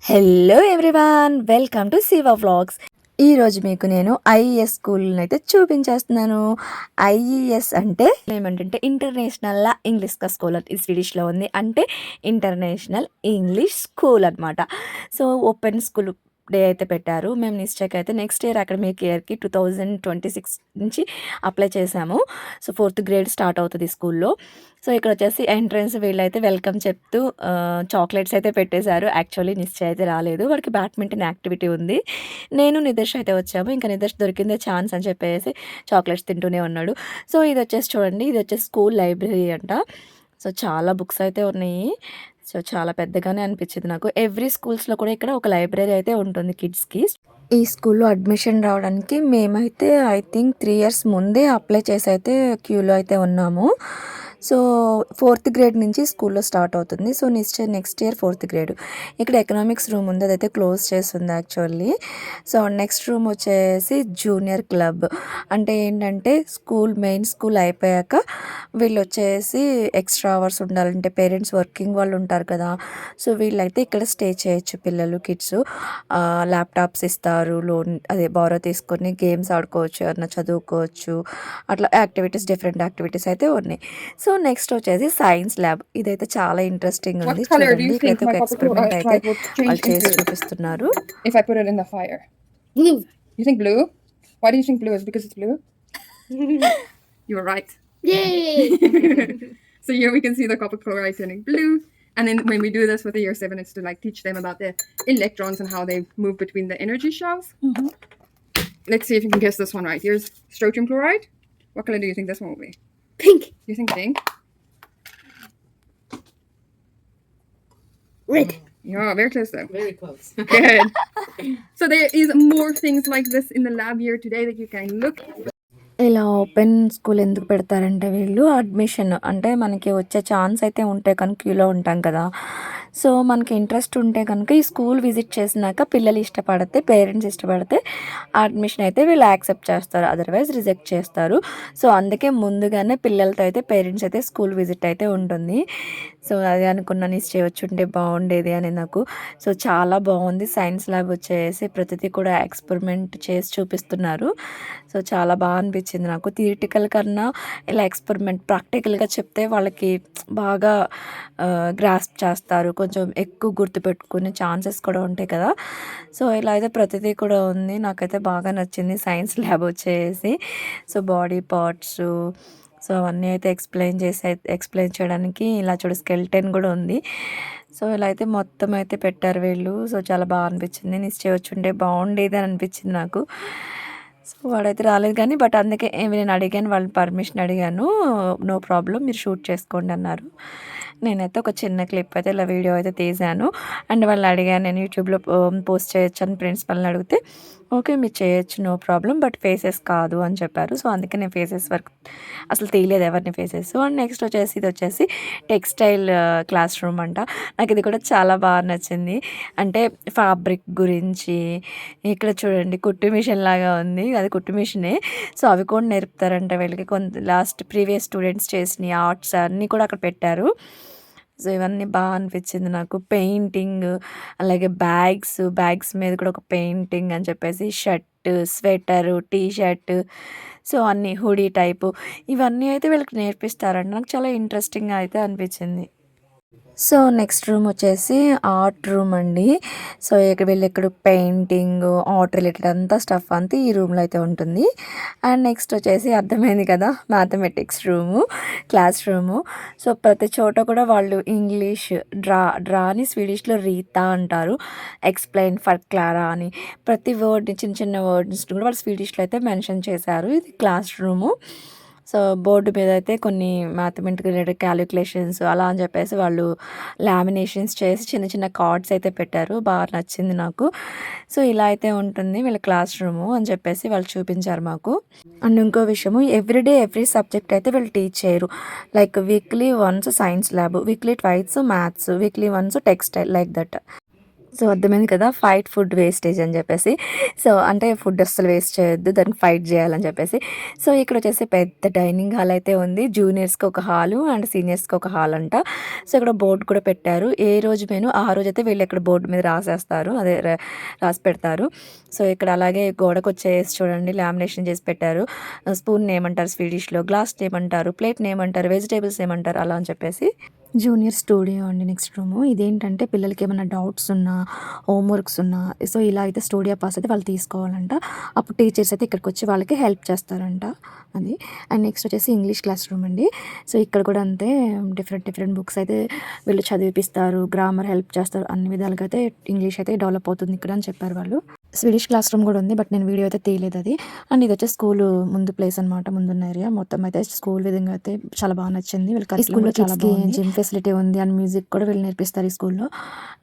Hello everyone, welcome to Shiva vlogs. ఈరోజు మీకు నేను ఐఈఎస్ స్కూల్ని అయితే చూపించేస్తున్నాను. ఐఈఎస్ అంటే ఏమంటే ఇంటర్నేషనల్ ఇంగ్లీష్ స్కూల్, ఇది స్వీడిష్లో ఉంది. అంటే ఇంటర్నేషనల్ ఇంగ్లీష్ స్కూల్ అనమాట. సో ఓపెన్ స్కూల్ డే అయితే పెట్టారు. మేము నిశ్చయకి అయితే నెక్స్ట్ ఇయర్ అకాడమిక్ ఇయర్కి 2026 నుంచి అప్లై చేశాము. సో 4th గ్రేడ్ స్టార్ట్ అవుతుంది స్కూల్లో. సో ఇక్కడ వచ్చేసి ఎంట్రన్స్ వీళ్ళైతే వెల్కమ్ చెప్తూ చాక్లెట్స్ అయితే పెట్టేశారు. యాక్చువల్లీ నిశ్చయ అయితే రాలేదు, వాడికి బ్యాడ్మింటన్ యాక్టివిటీ ఉంది. నేను నిదర్శ అయితే వచ్చాము. ఇంకా నిదర్శ దొరికిందే ఛాన్స్ అని చెప్పేసి చాక్లెట్స్ తింటూనే ఉన్నాడు. సో ఇది వచ్చేసి చూడండి, ఇది వచ్చేసి స్కూల్ లైబ్రరీ అంట. సో చాలా బుక్స్ అయితే ఉన్నాయి. సో చాలా పెద్దగానే అనిపించింది నాకు. ఎవ్రీ స్కూల్స్లో కూడా ఇక్కడ ఒక లైబ్రరీ అయితే ఉంటుంది కిడ్స్కి. ఈ స్కూల్లో అడ్మిషన్ రావడానికి మేమైతే ఐ థింక్ 3 years ముందే అప్లై చేసి అయితే క్యూలో అయితే ఉన్నాము. సో 4th గ్రేడ్ నుంచి స్కూల్లో స్టార్ట్ అవుతుంది. So next year 4th grade. ఇక్కడ ఎకనామిక్స్ రూమ్ ఉంది, అదైతే క్లోజ్ చేస్తుంది యాక్చువల్లీ. సో నెక్స్ట్ రూమ్ వచ్చేసి జూనియర్ క్లబ్. అంటే ఏంటంటే మెయిన్ స్కూల్ అయిపోయాక వీళ్ళు వచ్చేసి ఎక్స్ట్రా అవర్స్ ఉండాలంటే పేరెంట్స్ వర్కింగ్ వాళ్ళు ఉంటారు కదా. సో వీళ్ళైతే ఇక్కడ స్టే చేయొచ్చు పిల్లలు, కిడ్స్. ల్యాప్టాప్స్ ఇస్తారు, లోన్ అదే బారో తీసుకొని గేమ్స్ ఆడుకోవచ్చు, ఏమన్నా చదువుకోవచ్చు. అట్లా డిఫరెంట్ యాక్టివిటీస్ అయితే ఉన్నాయి. సో నెక్స్ట్ వచ్చేసి సైన్స్ ల్యాబ్. ఇదైతే చాలా ఇంట్రెస్టింగ్ ఉంది. చూడండి, ఇక్కడైతే ఒక ఎక్స్పెరిమెంట్ అయితే వాళ్ళు చేసి చూపిస్తున్నారు. If I put it in the fire? Blue. You think blue? Why do you think blue? Is it because it's blue? You were right. Yay! So here we can see the copper chloride turning blue. And then when we do this with the year 7, it's to like teach them about the electrons and how they move between the energy shells. Mm-hmm. Let's see if you can guess this one right. Here's strontium chloride. What color do you think this one will be? Pink. You think pink? Red. Yeah, very close though. Very close. Good. So there is more things like this in the lab here today that you can look at. ఇలా open school ఎందుకు పెడతారంటే వీళ్ళు admission అంటే మనకి వచ్చే chance అయితే ఉంటే కనుక క్యూలో ఉంటాం కదా. సో మనకి ఇంట్రెస్ట్ ఉంటే కనుక ఈ స్కూల్ విజిట్ చేసినాక పిల్లలు ఇష్టపడితే, పేరెంట్స్ ఇష్టపడితే అడ్మిషన్ అయితే వీళ్ళు యాక్సెప్ట్ చేస్తారు, అదర్వైజ్ రిజెక్ట్ చేస్తారు. సో అందుకే ముందుగానే పిల్లలతో అయితే పేరెంట్స్ అయితే స్కూల్ విజిట్ అయితే ఉంటుంది. సో అదే అనుకున్నాను, ఇది చేయొచ్చుంటే బాగుండేది అని నాకు. సో చాలా బాగుంది. సైన్స్ ల్యాబ్ వచ్చేసి ప్రతిదీ కూడా ఎక్స్పెరిమెంట్ చేసి చూపిస్తున్నారు. సో చాలా బాగా అనిపించింది నాకు. థియరిటికల్ కన్నా ఇలా ఎక్స్పెరిమెంట్ ప్రాక్టికల్గా చెప్తే వాళ్ళకి బాగా గ్రాస్ప్ చేస్తారు, కొంచెం ఎక్కువ గుర్తుపెట్టుకునే ఛాన్సెస్ కూడా ఉంటాయి కదా. సో ఇలా అయితే ప్రతిదీ కూడా ఉంది. నాకైతే బాగా నచ్చింది సైన్స్ ల్యాబ్ వచ్చేసి. సో బాడీ పార్ట్స్, సో అవన్నీ అయితే ఎక్స్ప్లెయిన్ చేయడానికి ఇలా చూడు స్కెల్టన్ కూడా ఉంది. సో ఇలా అయితే మొత్తం అయితే పెట్టారు వీళ్ళు. సో చాలా బాగా అనిపించింది. నేను చేయొచ్చుంటే బాగుండేది అని అనిపించింది నాకు. సో వాడైతే రాలేదు కానీ, బట్ అందుకే నేను అడిగాను, వాళ్ళని పర్మిషన్ అడిగాను. నో ప్రాబ్లం, మీరు షూట్ చేసుకోండి అన్నారు. నేనైతే ఒక చిన్న క్లిప్ అయితే ఇలా వీడియో అయితే తీశాను. అండ్ వాళ్ళని అడిగాను, నేను యూట్యూబ్లో పోస్ట్ చేయొచ్చు అని ప్రిన్సిపల్ని అడిగితే ఓకే మీరు చేయొచ్చు, నో ప్రాబ్లం, బట్ ఫేసెస్ కాదు అని చెప్పారు. సో అందుకే నేను ఫేసెస్ వరకు అసలు తీయలేదు ఎవరిని ఫేసెస్. అండ్ నెక్స్ట్ వచ్చేసి ఇది వచ్చేసి టెక్స్టైల్ క్లాస్ రూమ్ అంట. నాకు ఇది కూడా చాలా బాగా నచ్చింది. అంటే ఫ్యాబ్రిక్ గురించి ఇక్కడ చూడండి కుట్టు మిషన్ లాగా ఉంది, అది కుట్టు మిషనే. సో అవి కూడా నేర్పుతారంట వీళ్ళకి. లాస్ట్ ప్రీవియస్ స్టూడెంట్స్ చేసిన ఆర్ట్స్ అన్నీ కూడా అక్కడ పెట్టారు. సో ఇవన్నీ బాగా అనిపించింది నాకు. పెయింటింగ్, అలాగే బ్యాగ్స్ మీద కూడా ఒక పెయింటింగ్ అని చెప్పేసి, shirt, sweater, T shirt, so అన్నీ హుడీ టైపు ఇవన్నీ అయితే వీళ్ళకి నేర్పిస్తారంట. నాకు చాలా ఇంట్రెస్టింగ్గా అయితే అనిపించింది. సో నెక్స్ట్ రూమ్ వచ్చేసి ఆర్ట్ రూమ్ అండి. సో ఇక్కడ పెయింటింగ్, ఆర్ట్ రిలేటెడ్ అంతా స్టఫ్ అంతా ఈ రూమ్లో అయితే ఉంటుంది. అండ్ నెక్స్ట్ వచ్చేసి అర్థమైంది కదా, మ్యాథమెటిక్స్ క్లాస్ రూము. సో ప్రతి చోట కూడా వాళ్ళు ఇంగ్లీష్ డ్రాని స్వీడిష్లో రీతా అంటారు, ఎక్స్ప్లెయిన్ ఫర్ క్లారా అని ప్రతి వర్డ్ని, చిన్న చిన్న వర్డ్స్ కూడా వాళ్ళు స్వీడిష్లో అయితే మెన్షన్ చేశారు. ఇది క్లాస్ రూము. సో బోర్డు మీద అయితే కొన్ని మ్యాథమెటికల్ రిలేటెడ్ క్యాలిక్యులేషన్స్ అలా అని చెప్పేసి వాళ్ళు లామినేషన్స్ చేసి చిన్న చిన్న కార్డ్స్ అయితే పెట్టారు. బాగా నచ్చింది నాకు. సో ఇలా అయితే ఉంటుంది వీళ్ళ క్లాస్ రూము అని చెప్పేసి వాళ్ళు చూపించారు మాకు. అండ్ ఇంకో విషయము, ఎవ్రీ సబ్జెక్ట్ అయితే వీళ్ళు టీచ్ చేయరు. Like weekly once science lab, weekly twice maths, weekly once textile, like that. So, అర్థమైంది కదా! ఫైట్ ఫుడ్ వేస్టేజ్ అని చెప్పేసి. సో, అంటే ఫుడ్ అస్సలు వేస్ట్ చేయొద్దు. దానికి ఫైట్ చేయాలని చెప్పేసి. సో, ఇక్కడొచ్చేసి పెద్ద డైనింగ్ హాల్ అయితే ఉంది. జూనియర్స్‌కి ఒక హాలు అండ్ సీనియర్స్‌కి ఒక హాల్ అంట. సో, ఇక్కడ బోర్డ్ కూడా పెట్టారు. ఏ రోజు మెను ఆ రోజైతే వీళ్ళు ఇక్కడ బోర్డ్ మీద రాసేస్తారు. అదే రాసి పెడతారు. సో, ఇక్కడ అలాగే గోడకొచ్చేసి చూడండి లామినేషన్ చేసి పెట్టారు. స్పూన్ ఏమంటారు స్వీడిష్‌లో, గ్లాస్ ఏమంటారు, ప్లేట్ ఏమంటారు, వెజిటబుల్స్ ఏమంటారు అలా అని చెప్పేసి. జూనియర్ స్టూడియో అండి నెక్స్ట్ రూము. ఇదేంటంటే పిల్లలకి ఏమన్నా డౌట్స్ ఉన్నా, హోమ్ వర్క్స్ ఉన్నా, సో, ఇలా అయితే స్టూడియో పాస్ అయితే వాళ్ళు తీసుకోవాలంట. అప్పుడు టీచర్స్ అయితే ఇక్కడికొచ్చి వాళ్ళకి హెల్ప్ చేస్తారంట అది. అండ్ నెక్స్ట్ వచ్చేసి ఇంగ్లీష్ క్లాస్ రూమ్ అండి. సో, ఇక్కడ కూడా అంతే డిఫరెంట్ బుక్స్ అయితే వీళ్ళు చదివిపిస్తారు. గ్రామర్ హెల్ప్ చేస్తారు. అన్ని విధాలుగా అయితే ఇంగ్లీష్ అయితే డెవలప్ అవుతుంది ఇక్కడ అని చెప్పారు వాళ్ళు. స్వీడిష్ క్లాస్ రూమ్ కూడా ఉంది. బట్ నేను వీడియో అయితే తీయలేదు అది. అండ్ ఇది వచ్చేసి స్కూలు ముందు ప్లేస్ అనమాట. ముందున్న ఏరియా మొత్తం అయితే స్కూల్ విధంగా అయితే చాలా బాగా నచ్చింది. వీళ్ళకి ఈ స్కూల్లో చాలా బాగుంది. జిమ్ ఫెసిలిటీ ఉంది అండ్ మ్యూజిక్ కూడా వీళ్ళు నేర్పిస్తారు ఈ స్కూల్లో.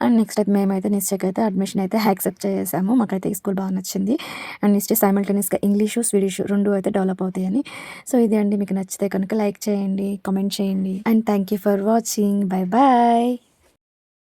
అండ్ నెక్స్ట్ అయితే మేమైతే నిశ్చయకి అయితే అడ్మిషన్ అయితే యాక్సెప్ట్ చేసాము. మాకైతే ఈ స్కూల్ బాగా నచ్చింది. అండ్ నెక్స్ట్ సైమల్టేనియస్గా ఇంగ్లీషు, స్వీడిష్ 2 అయితే డెవలప్ అవుతాయని. సో, ఇదే అండి. మీకు నచ్చితే కనుక లైక్ చేయండి, కామెంట్ చేయండి. And thank you for watching. Bye bye.